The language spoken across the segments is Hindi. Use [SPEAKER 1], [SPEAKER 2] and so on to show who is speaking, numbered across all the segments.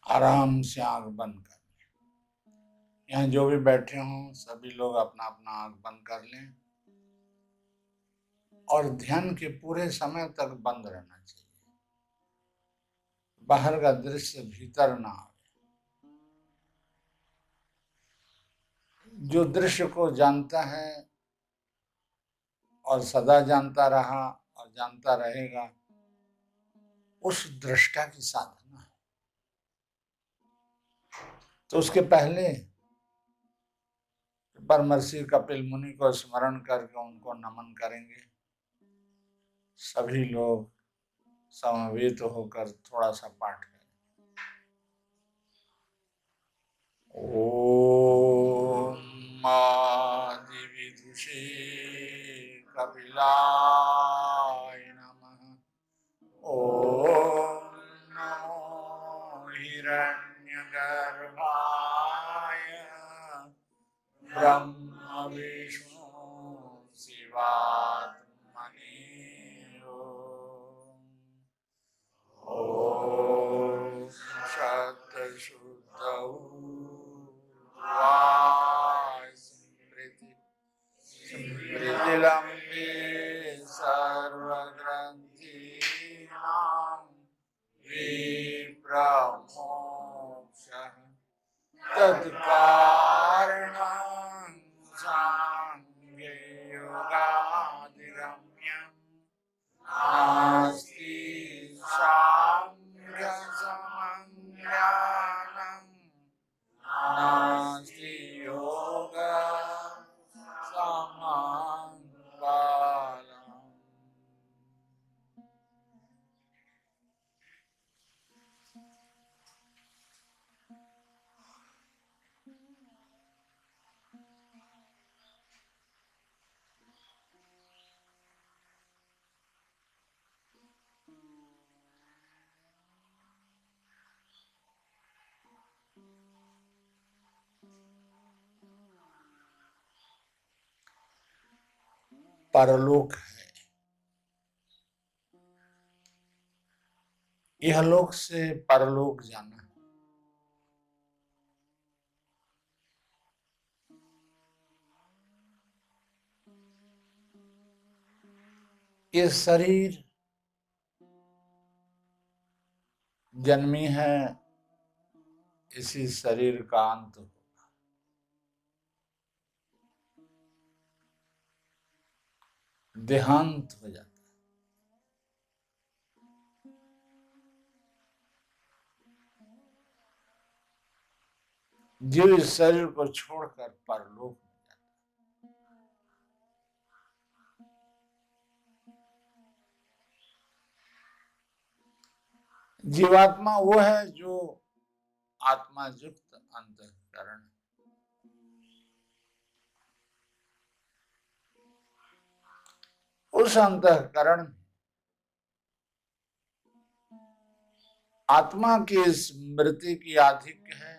[SPEAKER 1] आराम से आंख बंद कर। यहाँ जो भी बैठे हों सभी लोग अपना अपना आंख बंद कर लें और ध्यान के पूरे समय तक बंद रहना चाहिए। बाहर का दृश्य भीतर ना आवे। जो दृश्य को जानता है और सदा जानता रहा और जानता रहेगा, उस दृष्टा की साधना है। तो उसके पहले परमर्षि कपिल मुनि को स्मरण करके उनको नमन करेंगे। सभी लोग समवेत होकर थोड़ा सा पाठ करें। ओम आदिविदुषे कपिलाय नमः। ओम नमो हिरण्यगर्भाय ब्रह्म विष्णु शिवात्मने। ओम सत्शुद्धौ स्मृति स्मृतिलम्बे सर्वग्रन्थीनां विप्रमोक्षः तत्कारणं सांख्ययोगादिगम्यं नास्ति सांख्यसमज्ञानं नास्ति योगसमज्ञानम्। परलोक है, यह लोक से परलोक जाना है। ये शरीर जन्मी है, इसी शरीर का अंत होगा। देहांत हो जाता है। जीव इस शरीर को छोड़कर परलोक में जाता है। जीवात्मा वो है जो आत्मा युक्त अंतःकरण, उस अंतःकरण में आत्मा की स्मृति की आधिक्य है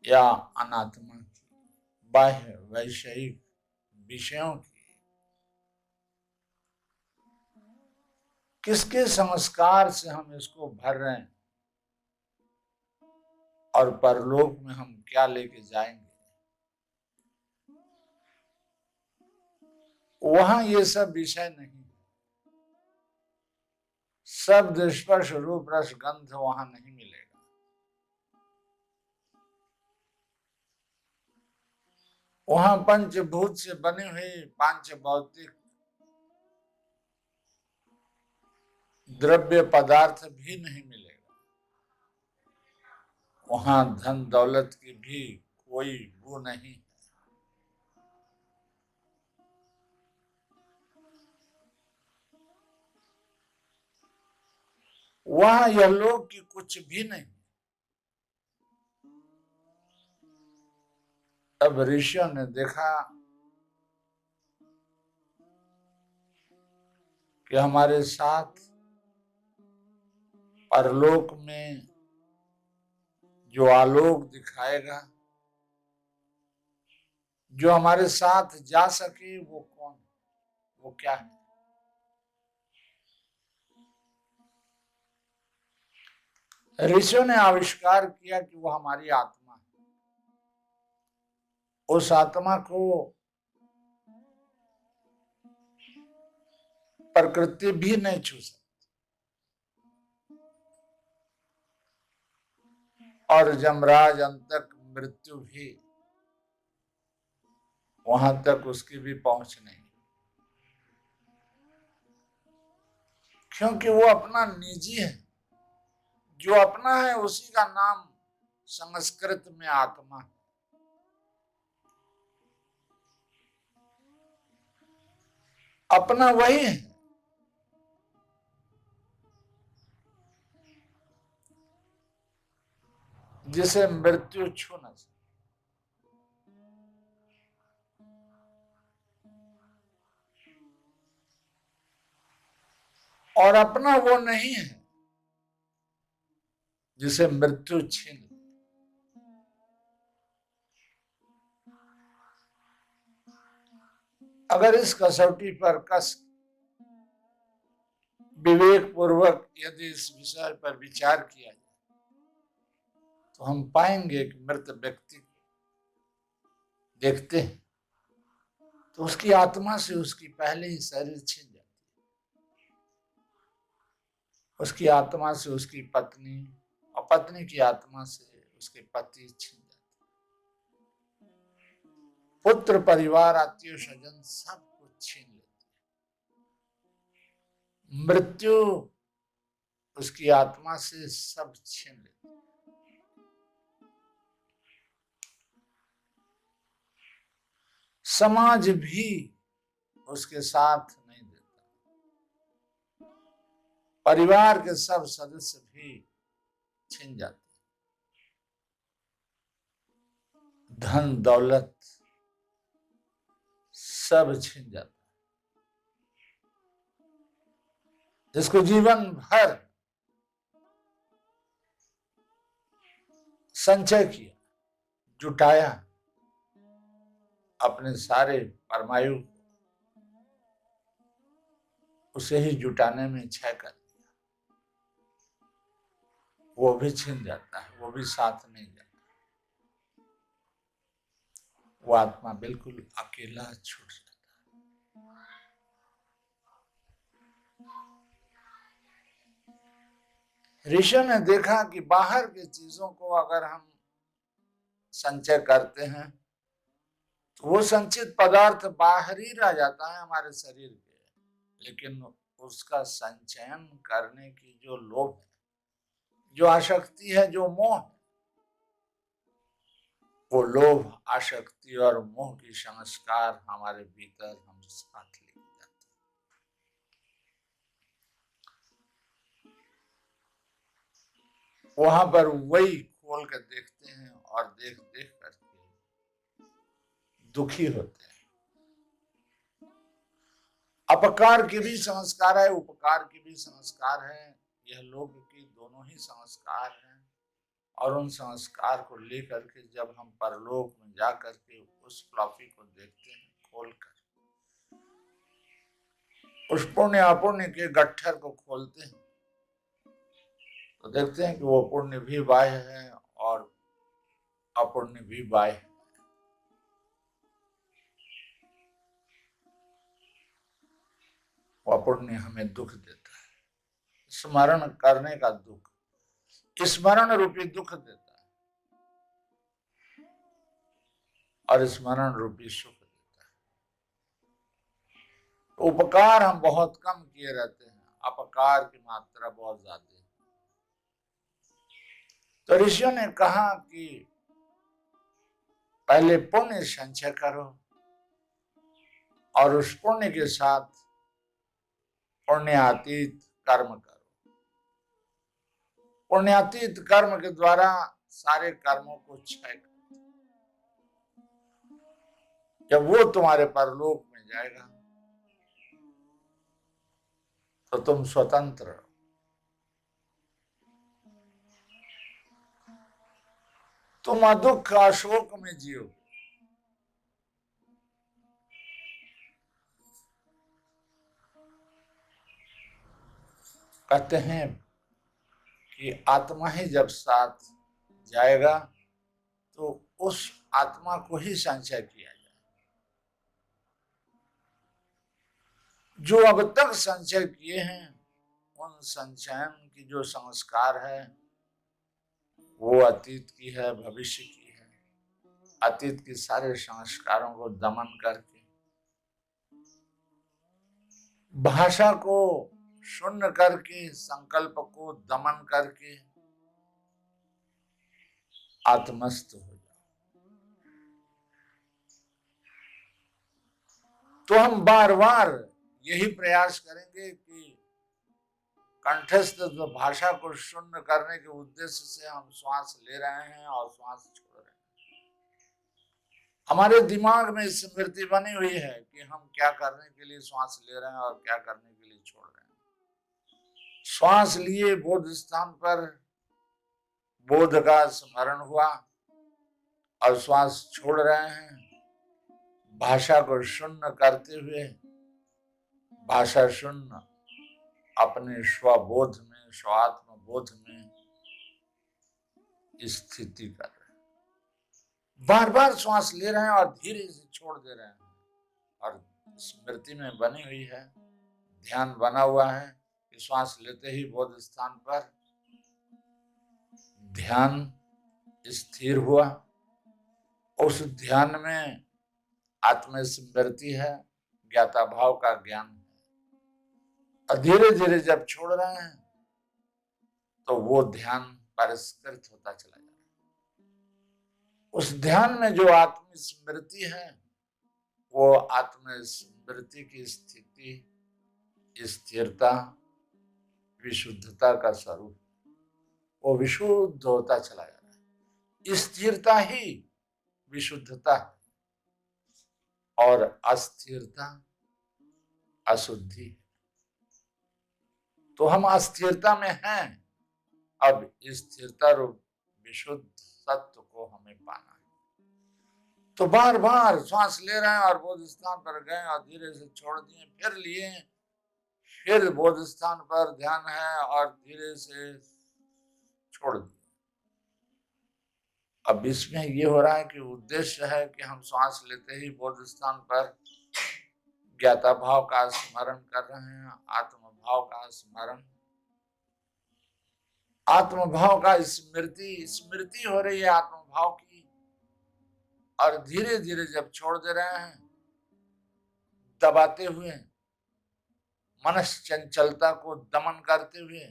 [SPEAKER 1] या अनात्मा की, बाह्य वैषयिक विषयों की। किसके संस्कार से हम इसको भर रहे हैं और परलोक में हम क्या लेके जाएंगे, वहां ये सब विषय नहीं। शब्द स्पर्श रूप रस गंध वहां नहीं मिलेगा। वहां पंचभूत से बने हुए पांच भौतिक द्रव्य पदार्थ भी नहीं मिलेगा। वहां धन दौलत की भी कोई वो नहीं। वहां यह लोग की कुछ भी नहीं। अब ऋषियों ने देखा कि हमारे साथ परलोक में जो आलोक दिखाएगा, जो हमारे साथ जा सके, वो कौन, वो क्या है? ऋषियों ने आविष्कार किया कि वो हमारी आत्मा है। उस आत्मा को प्रकृति भी नहीं छू सकती, और यमराज अंतक मृत्यु भी वहां तक उसकी भी पहुंच नहीं, क्योंकि वो अपना निजी है। जो अपना है उसी का नाम संस्कृत में आत्मा है। अपना वही है जिसे मृत्यु छू न सके। और अपना वो नहीं है जिसे मृत्यु छीन ले। अगर इस कसौटी पर कस विवेक पूर्वक यदि इस विषय पर विचार किया जाए तो हम पाएंगे कि मृत व्यक्ति को देखते हैं तो उसकी आत्मा से उसकी पहले ही शरीर छीन जाती है। उसकी आत्मा से उसकी पत्नी, और पत्नी की आत्मा से उसके पति छीन जाते हैं। पुत्र, परिवार, आत्मीय स्वजन सब कुछ छीन लेते हैं। मृत्यु उसकी आत्मा से सब छीन लेती है। समाज भी उसके साथ नहीं देता। परिवार के सब सदस्य भी छीन जाते हैं। धन दौलत सब छीन जाता है। जिसको जीवन भर संचय किया, जुटाया, अपने सारे परमायु उसे ही जुटाने में क्षय कर दिया, वो भी छीन जाता है, वो भी साथ नहीं जाता। वो आत्मा बिल्कुल अकेला छूट जाता है। ऋषियों ने देखा कि बाहर की चीजों को अगर हम संचय करते हैं तो वो संचित पदार्थ बाहर ही रह जाता है हमारे शरीर के, लेकिन उसका संचयन करने की जो लोभ है, जो आसक्ति है, जो मोह है, वो लोभ, आसक्ति और मोह की संस्कार हमारे भीतर हम साथ लेके जाते हैं। वहां पर वही खोल कर देखते हैं और देख देख करके दुखी होते हैं। अपकार के भी संस्कार है, उपकार के भी संस्कार है। यह लोग की दोनों ही संस्कार हैं, और उन संस्कार को लेकर के जब हम परलोक में जा करके उस फ्लॉपी को देखते हैं खोलकर, उस पुण्य अपुण्य के गट्ठर को खोलते हैं तो देखते हैं कि वो पुण्य भी बाह्य है और अपुण्य भी बाह्य है। वो अपुण्य हमें दुख देता है, स्मरण करने का दुख, स्मरण रूपी दुख देता है और स्मरण रूपी सुख देता है। उपकार हम बहुत कम किए रहते हैं, अपकार की मात्रा बहुत ज्यादा है। तो ऋषियों ने कहा कि पहले पुण्य संचय करो और उस पुण्य के साथ पुण्यातीत कर्म करो। पुण्यातीत कर्म के द्वारा सारे कर्मों को क्षय करो। जब वो तुम्हारे परलोक में जाएगा तो तुम स्वतंत्र हो। तुम अदुख अशोक में जियो। कहते हैं कि आत्मा ही जब साथ जाएगा तो उस आत्मा को ही संचय किया जाए। जो अब तक संचय किए हैं उन संचयन की जो संस्कार है वो अतीत की है, भविष्य की है। अतीत के सारे संस्कारों को दमन करके, भाषा को शून्य करके, संकल्प को दमन करके आत्मस्थ हो जाओ। तो हम बार बार यही प्रयास करेंगे कि कंठस्थ भाषा को शून्य करने के उद्देश्य से हम श्वास ले रहे हैं और श्वास छोड़ रहे हैं। हमारे दिमाग में स्मृति बनी हुई है कि हम क्या करने के लिए श्वास ले रहे हैं और क्या करने के लिए छोड़ रहे हैं। श्वास लिए बोध स्थान पर बोध का स्मरण हुआ और श्वास छोड़ रहे हैं भाषा को शून्य करते हुए, भाषा शून्य अपने स्वबोध में, स्वात्म बोध में स्थिति कर रहे हैं। बार बार श्वास ले रहे हैं और धीरे से छोड़ दे रहे हैं और स्मृति में बनी हुई है, ध्यान बना हुआ है कि श्वास लेते ही बोध स्थान पर ध्यान स्थिर हुआ। उस ध्यान में आत्मस्मृति है, ज्ञाता भाव का ज्ञान है। और धीरे धीरे जब छोड़ रहे हैं तो वो ध्यान परिष्कृत होता चला जा रहा है। उस ध्यान में जो आत्मस्मृति है वो आत्मस्मृति की स्थिति, स्थिरता, विशुद्धता का स्वरूप, वो विशुद्ध होता चला जा रहा है। स्थिरता ही विशुद्धता है और अस्थिरता अशुद्धि। तो हम अस्थिरता में हैं, अब स्थिरता रूप विशुद्ध सत्य को हमें पाना है। तो बार बार श्वास ले रहे हैं और बोध स्थान पर गए और धीरे से छोड़ दिए, फिर लिए, फिर बोध स्थान पर ध्यान है और धीरे से छोड़ दिए। अब इसमें ये हो रहा है कि उद्देश्य है कि हम श्वास लेते ही बोध स्थान पर ज्ञाता भाव का स्मरण कर रहे हैं, आत्म भाव का स्मरण, आत्म भाव का स्मृति हो रही है आत्म भाव की। और धीरे धीरे जब छोड़ दे रहे हैं दबाते हुए, मनस चंचलता को दमन करते हुए,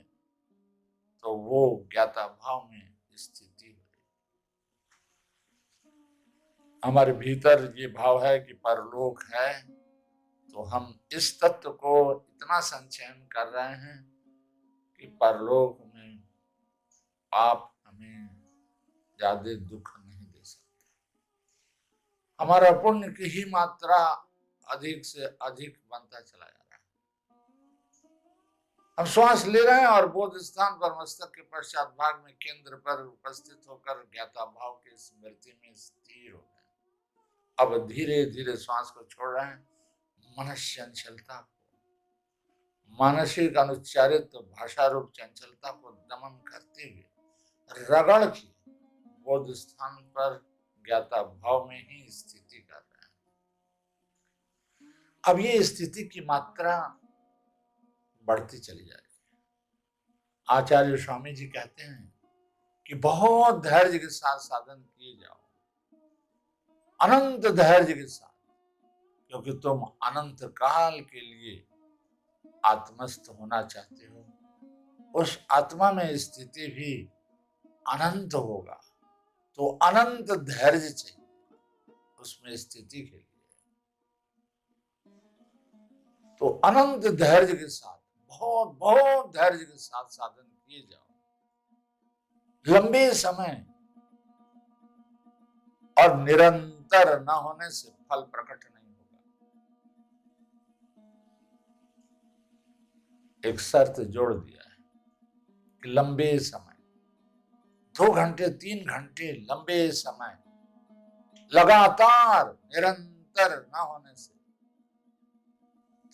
[SPEAKER 1] तो वो ज्ञाता भाव में स्थिति हो रही। हमारे भीतर ये भाव है कि परलोक है, तो हम इस तत्व को इतना संचयन कर रहे हैं कि परलोक में पाप हमें ज्यादा दुख नहीं दे सकते। हमारा पुण्य की ही मात्रा अधिक से अधिक बनता चला जा रहा है। हम श्वास ले रहे हैं और बोध स्थान पर मस्तक के पश्चात भाग में केंद्र पर उपस्थित होकर ज्ञाता भाव की स्मृति में स्थिर हो गए। अब धीरे धीरे श्वास को छोड़ रहे हैं, मनस्य चंचलता को, मानसिक अनुच्चारित भाषा रूप चंचलता को दमन करते हुए रगड़ की बोध स्थान पर ज्ञाता भाव में ही स्थिति कर रहे हैं। अब ये स्थिति की मात्रा बढ़ती चली जा रही है। आचार्य स्वामी जी कहते हैं कि बहुत धैर्य के साथ साधन किए जाओ, अनंत धैर्य के साथ, क्योंकि तुम अनंत काल के लिए आत्मस्थ होना चाहते हो। उस आत्मा में स्थिति भी अनंत होगा, तो अनंत धैर्य चाहिए उसमें स्थिति के लिए। तो अनंत धैर्य के साथ, बहुत बहुत धैर्य के साथ साधन किए जाओ। लंबे समय और निरंतर न होने से फल प्रकट नहीं होगा। एक शर्त जोड़ दिया है कि लंबे समय, 2 घंटे 3 घंटे लंबे समय लगातार निरंतर न होने से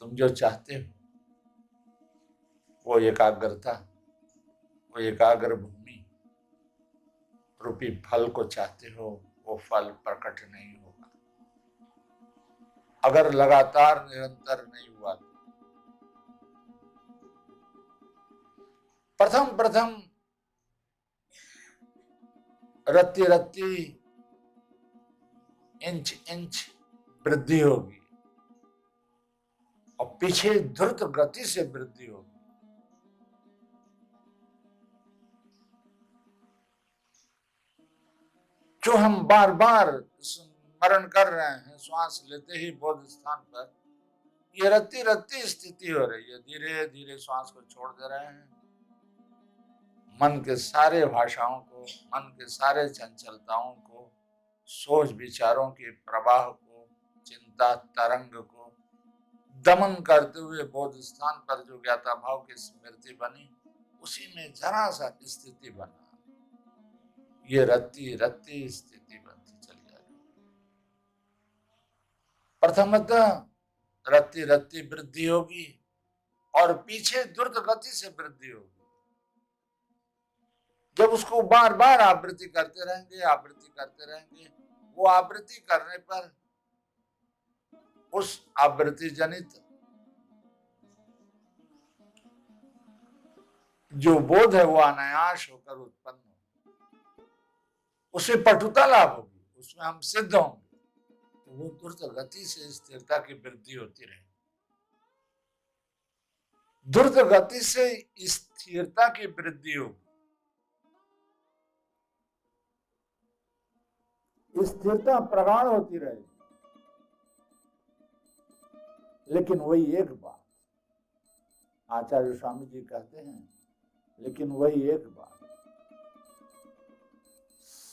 [SPEAKER 1] तुम जो चाहते हो वो एकाग्रता, वो एकाग्र भूमि रूपी फल को चाहते हो, वो फल प्रकट नहीं होगा अगर लगातार निरंतर नहीं हुआ। प्रथम प्रथम रत्ती रत्ती इंच इंच वृद्धि होगी और पीछे द्रुत गति से वृद्धि होगी। जो हम बार बार स्मरण कर रहे हैं श्वास लेते ही बोध स्थान पर, ये रत्ती रत्ती स्थिति हो रही है। धीरे धीरे श्वास को छोड़ दे रहे हैं, मन के सारे भाषाओं को, मन के सारे चंचलताओं को, सोच विचारों के प्रवाह को, चिंता तरंग को दमन करते हुए बोध स्थान पर जो ज्ञाता भाव की स्मृति बनी, उसी में जरा सा स्थिति बना, ये रत्ती रत्ती स्थिति बनती चली जा रही। प्रथमतः रत्ती रत्ती वृद्धि होगी और पीछे द्रुत गति से वृद्धि होगी। जब उसको बार बार आवृत्ति करते रहेंगे, वो आवृत्ति करने पर उस आवृत्ति जनित जो बोध है वो अनायास होकर उत्पन्न होगा, उसे पटुता लाभ होगी, उसमें हम सिद्ध होंगे। तो वो द्रुत गति से स्थिरता की वृद्धि होती रहेगी, द्रुत गति से स्थिरता की वृद्धि होगी। स्थिरता प्रगाढ़ होती रहेगी। लेकिन वही एक बात आचार्य स्वामी जी कहते हैं, लेकिन वही एक बात,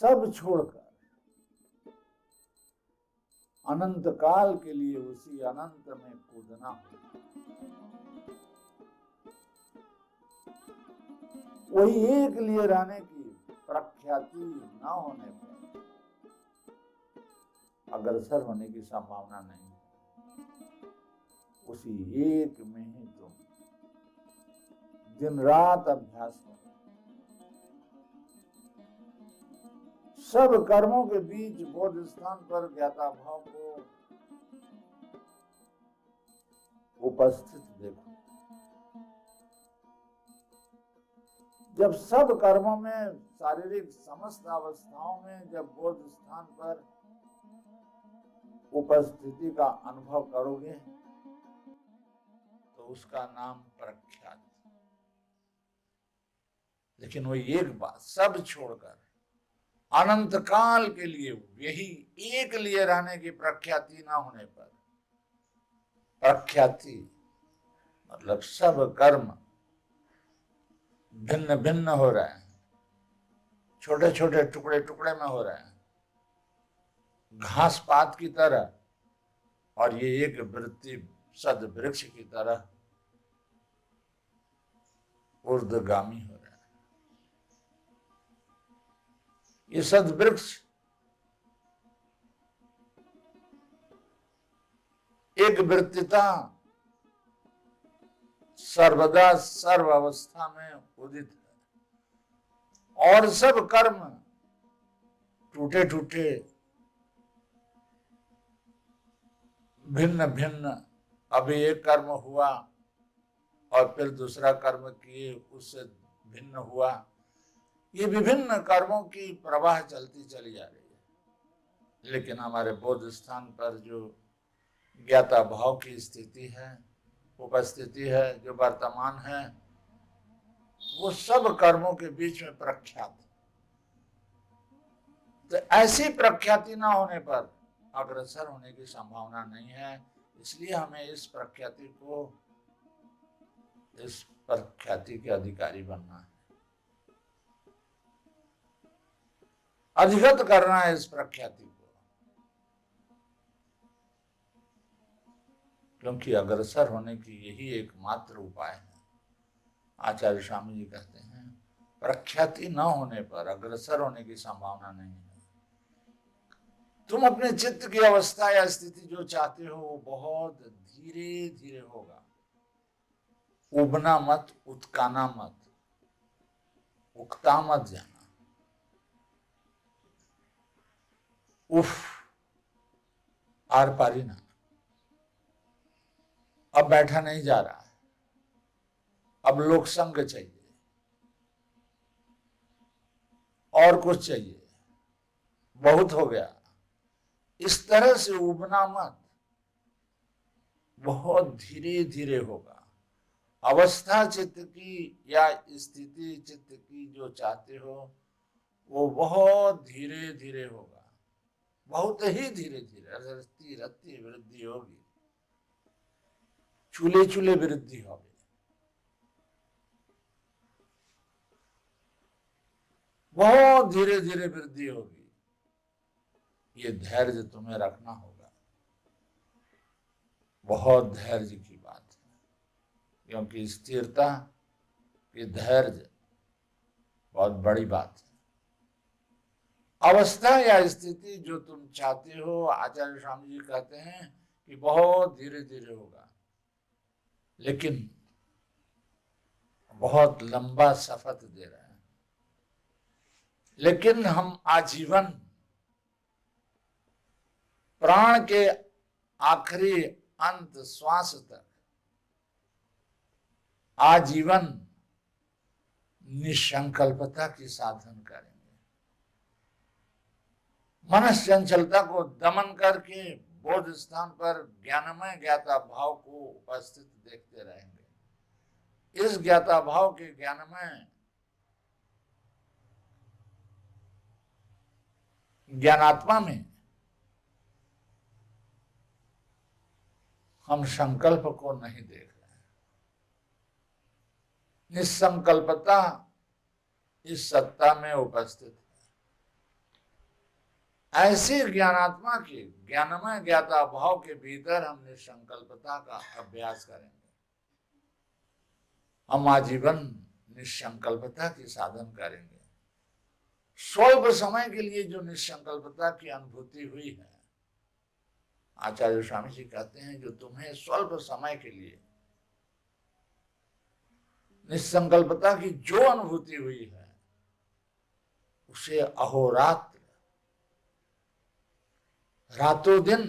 [SPEAKER 1] सब छोड़कर अनंत काल के लिए उसी अनंत में कूदना होगा। वही एक लिए रहने की प्रख्याति न होने पर अग्रसर होने की संभावना नहीं। उसी एक में ही तुम दिन रात अभ्यास करो। सब कर्मों के बीच बोध स्थान पर ज्ञाता भाव को उपस्थित देखो। जब सब कर्मों में, शारीरिक समस्त अवस्थाओं में जब बोध स्थान पर उपस्थिति का अनुभव करोगे तो उसका नाम प्रख्यात। लेकिन वो एक बात, सब छोड़कर अनंत काल के लिए यही एक लिए रहने की प्रख्याति ना होने पर, प्रख्याति मतलब सब कर्म भिन्न भिन्न हो रहे हैं, छोटे छोटे टुकड़े टुकड़े में हो रहे हैं, घास पात की तरह, और ये एक वृत्ति सद वृक्ष की तरह ऊर्ध्वगामी हो रहा है। ये सद वृक्ष एक वृत्तिता सर्वदा सर्व अवस्था में उदित है, और सब कर्म टूटे टूटे भिन्न भिन्न, अभी एक कर्म हुआ और फिर दूसरा कर्म किए, उससे भिन्न हुआ, ये विभिन्न कर्मों की प्रवाह चलती चली जा रही है। लेकिन हमारे बोध स्थान पर जो ज्ञाता भाव की स्थिति है, उपस्थिति है, जो वर्तमान है, वो सब कर्मों के बीच में प्रख्यात। तो ऐसी प्रख्याति ना होने पर अग्रसर होने की संभावना नहीं है। इसलिए हमें इस प्रख्याति के अधिकारी बनना है, अधिगत करना है इस प्रख्याति को, क्योंकि अग्रसर होने की यही एकमात्र उपाय है। आचार्य स्वामी जी कहते हैं, प्रख्याति न होने पर अग्रसर होने की संभावना नहीं है। तुम अपने चित्त की अवस्था या स्थिति जो चाहते हो वो बहुत धीरे धीरे होगा। उबना मत, उत्काना मत, उकता मत जाना, उफ आर पारी ना, अब बैठा नहीं जा रहा है, अब लोक संग चाहिए और कुछ चाहिए, बहुत हो गया, इस तरह से उबना मत, बहुत धीरे धीरे होगा। अवस्था चित्त की या स्थिति चित्त की जो चाहते हो वो बहुत धीरे धीरे होगा, बहुत ही धीरे धीरे रत्ती रत्ती वृद्धि होगी, चूले चूले वृद्धि होगी। बहुत धीरे धीरे वृद्धि होगी। ये धैर्य तुम्हें रखना होगा, बहुत धैर्य की बात है, क्योंकि स्थिरता ये धैर्य बहुत बड़ी बात है। अवस्था या स्थिति जो तुम चाहते हो, आचार्य स्वामी जी कहते हैं कि बहुत धीरे धीरे होगा, लेकिन बहुत लंबा शपथ दे रहे हैं। लेकिन हम आजीवन प्राण के आखिरी अंत श्वास तक आजीवन निसंकल्पता की साधन करेंगे। मनस चंचलता को दमन करके बोध स्थान पर ज्ञानमय ज्ञाता भाव को उपस्थित देखते रहेंगे। इस ज्ञाता भाव के ज्ञानमय ज्ञानात्मा में हम संकल्प को नहीं देख रहे हैं। निसंकल्पता इस सत्ता में उपस्थित है। ऐसे ज्ञानात्मा के ज्ञानमय ज्ञाता भाव के भीतर हम निसंकल्पता का अभ्यास करेंगे। हम आजीवन निसंकल्पता की साधन करेंगे। स्वल्प समय के लिए जो निसंकल्पता की अनुभूति हुई है, आचार्य स्वामी जी कहते हैं जो तुम्हें स्वल्प समय के लिए निसंकल्पता की जो अनुभूति हुई है, उसे अहोरात्र रातों दिन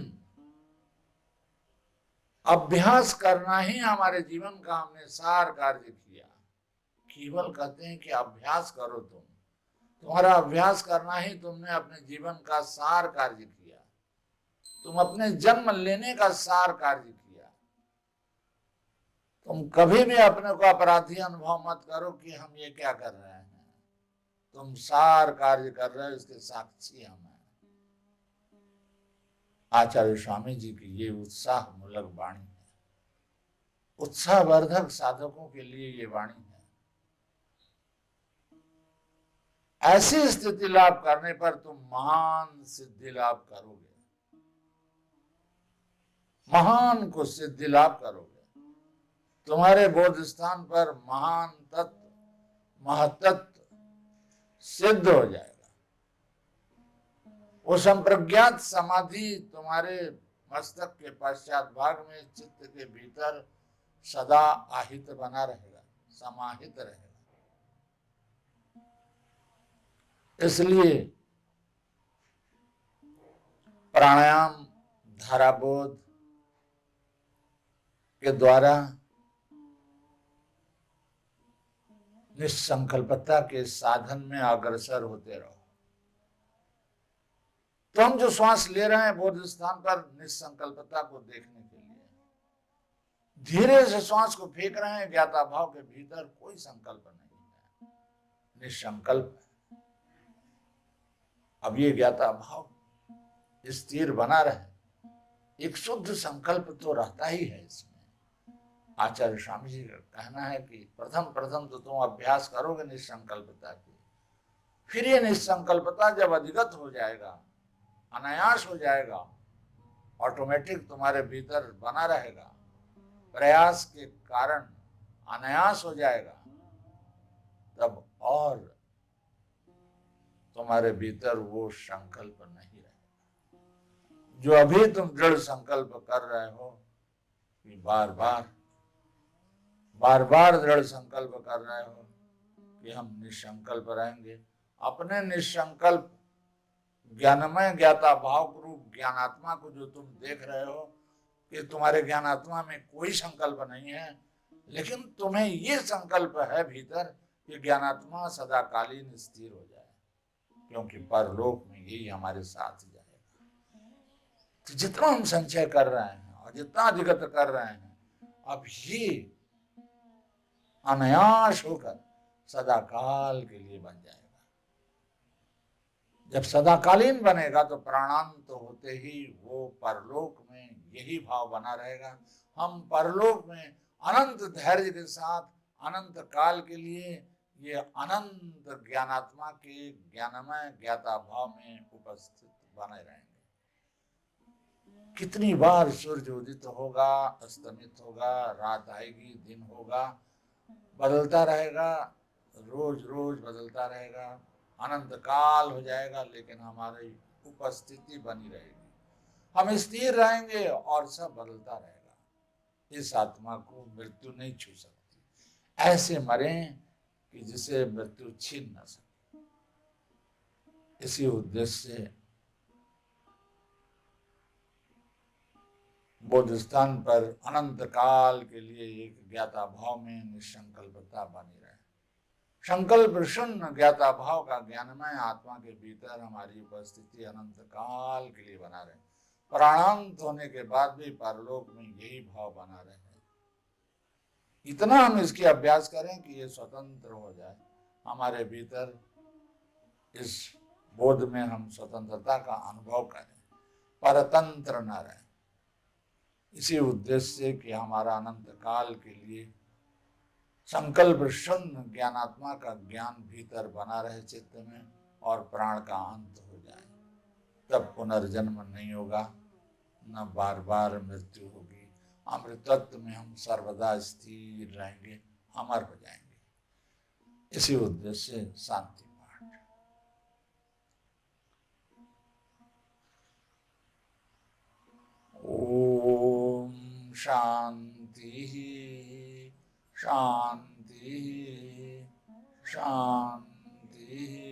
[SPEAKER 1] अभ्यास करना ही हमारे जीवन का हमने सार कार्य किया। केवल कहते हैं कि अभ्यास करो, तुम्हारा अभ्यास करना ही तुमने अपने जीवन का सार कार्य किया। तुम अपने जन्म लेने का सार कार्य किया। तुम कभी भी अपने को अपराधी अनुभव मत करो कि हम ये क्या कर रहे हैं। तुम सार कार्य कर रहे हो, इसके साक्षी हम हैं। आचार्य स्वामी जी की ये उत्साह मूलक वाणी है, उत्साहवर्धक साधकों के लिए ये वाणी है। ऐसी स्थिति लाभ करने पर तुम महान सिद्धि लाभ करोगे, महान को सिद्धि लाभ करोगे। तुम्हारे बोध स्थान पर महान तत्व महतत्व सिद्ध हो जाएगा। वो संप्रज्ञात समाधि तुम्हारे मस्तक के पश्चात भाग में चित्त के भीतर सदा आहित बना रहेगा, समाहित रहेगा। इसलिए प्राणायाम धाराबोध के द्वारा निसंकल्पता के साधन में अग्रसर होते रहो। तो हम जो श्वास ले रहे हैं बोध स्थान पर निसंकल्पता को देखने के लिए, धीरे से श्वास को फेंक रहे हैं। ज्ञाता भाव के भीतर कोई संकल्प नहीं है, निसंकल्प है। अब ये ज्ञाता भाव स्थिर बना रहे, एक शुद्ध संकल्प तो रहता ही है इसमें। आचार्य स्वामी जी का कहना है कि प्रथम तो तुम अभ्यास करोगे निसंकल्पता की, फिर ये निसंकल्पता जब अधिगत हो जाएगा, अनायास हो जाएगा, ऑटोमेटिक तुम्हारे भीतर बना रहेगा, प्रयास के कारण अनायास हो जाएगा, तब और तुम्हारे भीतर वो संकल्प नहीं रहेगा। जो अभी तुम दृढ़ संकल्प कर रहे हो कि बार बार दृढ़ संकल्प कर रहे हो कि हम निसंकल्प रहेंगे। अपने निसंकल्प ज्ञानमय ज्ञाता भाव रूप ज्ञानात्मा को जो तुम देख रहे हो कि तुम्हारे ज्ञानात्मा में कोई संकल्प नहीं है, लेकिन तुम्हें ये संकल्प है भीतर कि ज्ञानात्मा सदाकालीन स्थिर हो जाए, क्योंकि परलोक में यही हमारे साथ जाएगा। तो जितना हम संचय कर रहे हैं और जितना अधिगत कर रहे हैं, अब ये अनायास होकर सदाकाल के लिए बन जाएगा। जब सदाकालीन बनेगा तो प्राणांत होते ही वो परलोक में यही भाव बना रहेगा। हम परलोक में अनंत धैर्य के साथ अनंत काल के लिए ये अनंत ज्ञानात्मा के ज्ञानमय ज्ञाता भाव में उपस्थित बने रहेंगे। कितनी बार सूर्य उदित होगा, अस्तमित होगा, रात आएगी, दिन होगा, बदलता रहेगा, रोज रोज बदलता रहेगा, अनंत काल हो जाएगा, लेकिन हमारी उपस्थिति बनी रहेगी। हम स्थिर रहेंगे और सब बदलता रहेगा। इस आत्मा को मृत्यु नहीं छू सकती। ऐसे मरें कि जिसे मृत्यु छीन न सके। इसी उद्देश्य से बौद्ध स्थान पर अनंत काल के लिए एक ज्ञाता भाव में निसंकल्पता बनी रहे। संकल्प शून्य ज्ञाता भाव का ज्ञानमय आत्मा के भीतर हमारी उपस्थिति अनंत काल के लिए बना रहे। प्राणांत होने के बाद भी परलोक में यही भाव बना रहे। इतना हम इसकी अभ्यास करें कि ये स्वतंत्र हो जाए हमारे भीतर। इस बोध में हम स्वतंत्रता का अनुभव करें, परतंत्र न रहे। इसी उद्देश्य से कि हमारा अनंत काल के लिए संकल्प शून्य ज्ञानात्मा का ज्ञान भीतर बना रहे चित्त में, और प्राण का अंत हो जाए। तब पुनर्जन्म नहीं होगा, न बार बार मृत्यु होगी। अमृतत्व में हम सर्वदा स्थिर रहेंगे, अमर हो जाएंगे। इसी उद्देश्य से शांति पाठ। ओम शांति शांति शांति।